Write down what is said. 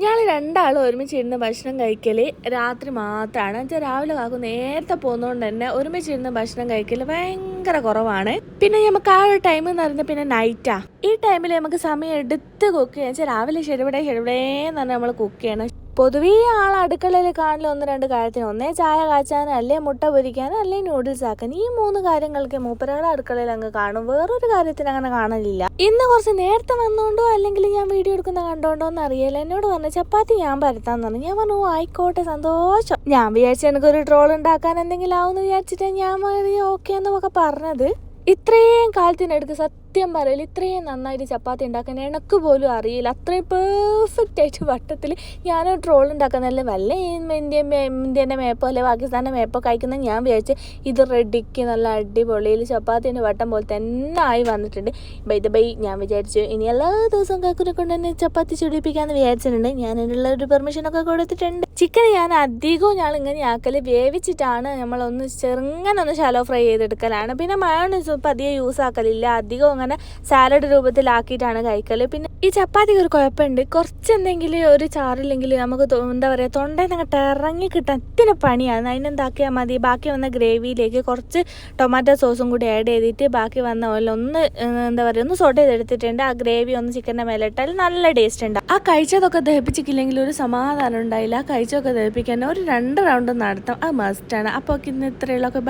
ഞങ്ങൾ രണ്ടാളും ഒരുമിച്ചിരുന്ന് ഭക്ഷണം കഴിക്കൽ രാത്രി മാത്രമാണ്. എന്നുവെച്ചാൽ രാവിലെ കാക്കും നേരത്തെ പോകുന്നതുകൊണ്ട് തന്നെ ഒരുമിച്ചിരുന്ന് ഭക്ഷണം കഴിക്കൽ ഭയങ്കര കുറവാണ്. പിന്നെ നമുക്ക് ആ ഒരു ടൈം എന്ന് പറയുന്നത് പിന്നെ നൈറ്റാ. ഈ ടൈമിൽ നമുക്ക് സമയം എടുത്ത് കുക്ക് ചെയ്യാൻ വെച്ചാൽ രാവിലെ ചെറുവിടേന്ന് പറഞ്ഞാൽ നമ്മൾ കുക്ക് ചെയ്യണം. പൊതുവേ ആൾ അടുക്കളയിൽ കാണൽ ഒന്ന് രണ്ട് കാര്യത്തിന്, ഒന്നേ ചായ കാച്ചാനും, അല്ലേ മുട്ട പൊരിക്കാനും, അല്ലെ നൂഡിൽസ് ആക്കാനും. ഈ മൂന്ന് കാര്യങ്ങൾക്ക് മൂപ്പരാളുടെ അടുക്കളയിൽ അങ്ങ് കാണും. വേറൊരു കാര്യത്തിന് അങ്ങനെ കാണലില്ല. ഇന്ന് കുറച്ച് നേരത്തെ വന്നോണ്ടോ അല്ലെങ്കിൽ ഞാൻ വീഡിയോ എടുക്കുന്ന കണ്ടോണ്ടോ എന്ന് അറിയില്ല. എന്നോട് പറഞ്ഞു ചപ്പാത്തി ഞാൻ പരത്താന്ന് പറഞ്ഞു. ഞാൻ പറഞ്ഞു ആയിക്കോട്ടെ സന്തോഷം. ഞാൻ വിചാരിച്ചു എനിക്കൊരു ട്രോൾ ഉണ്ടാക്കാൻ എന്തെങ്കിലും ആവുമെന്ന് വിചാരിച്ചിട്ട് ഞാൻ ഓക്കെ എന്നൊക്കെ പറഞ്ഞത്. ഇത്രയും കാലത്തിനടുത്ത് സത്യം പറയൽ ഇത്രയും നന്നായിട്ട് ചപ്പാത്തി ഉണ്ടാക്കാൻ എനക്ക് പോലും അറിയില്ല. അത്രയും പെർഫെക്റ്റ് ആയിട്ട് വട്ടത്തിൽ ഞാനൊരു ട്രോൾ ഉണ്ടാക്കുന്നതല്ല. വല്ല ഇന്ത്യൻ്റെ മേപ്പോ അല്ലെ പാകിസ്ഥാൻ്റെ മേപ്പോ കഴിക്കുന്നത് ഞാൻ വിചാരിച്ച് ഇത് റെഡിക്ക് നല്ല അടിപൊളിയിൽ ചപ്പാത്തിൻ്റെ വട്ടം പോലെ തന്നെ ആയി വന്നിട്ടുണ്ട്. ബൈ ഞാൻ വിചാരിച്ചു ഇനി എല്ലാ ദിവസവും കാക്കുനെ കൊണ്ട് തന്നെ ചപ്പാത്തി ചുടിപ്പിക്കാമെന്ന് വിചാരിച്ചിട്ടുണ്ട്. ഞാൻ അതിനുള്ള ഒരു പെർമിഷനൊക്കെ കൊടുത്തിട്ടുണ്ട്. ചിക്കൻ ഞാൻ അധികവും ഇങ്ങനെ ആക്കൽ വേവിച്ചിട്ടാണ് നമ്മളൊന്ന് ചെറുങ്ങനെ ശാലോ ഫ്രൈ ചെയ്തെടുക്കലാണ്. പിന്നെ മയോണൈസ് ഇപ്പം അധികം യൂസ് ആക്കലില്ല. അധികം അങ്ങനെ സാലഡ് രൂപത്തിലാക്കിയിട്ടാണ് കഴിക്കൽ. പിന്നെ ഈ ചപ്പാത്തിക്ക് ഒരു കുഴപ്പമുണ്ട്, കുറച്ച് എന്തെങ്കിലും ഒരു ചാറില്ലെങ്കിൽ നമുക്ക് എന്താ പറയുക തൊണ്ടയിൽ നിന്ന് അങ്ങോട്ട് ഇറങ്ങി കിട്ടാൻ ഇത്തിരി പണിയാണ്. അതിനെന്താക്കിയാൽ മതി, ബാക്കി വന്ന ഗ്രേവിയിലേക്ക് കുറച്ച് ടൊമാറ്റോ സോസും കൂടി ആഡ് ചെയ്തിട്ട് ബാക്കി വന്ന ഓയിൽ ഒന്ന് എന്താ പറയുക ഒന്ന് സോട്ട് ചെയ്തെടുത്തിട്ടുണ്ട്. ആ ഗ്രേവി ഒന്ന് ചിക്കൻ്റെ മേലെ ഇട്ടാൽ നല്ല ടേസ്റ്റ് ഉണ്ട്. ആ കഴിച്ചതൊക്കെ ദഹിപ്പിച്ചിട്ടില്ലെങ്കിൽ ഒരു സമാധാനം ഉണ്ടായില്ല. ആ കഴിച്ചതൊക്കെ ദഹിപ്പിക്കാൻ ഒരു 2 റൗണ്ട് നടത്താം, അത് മസ്റ്റാണ്. അപ്പോൾ ഇന്ന് ഇത്രയുള്ളൊക്കെ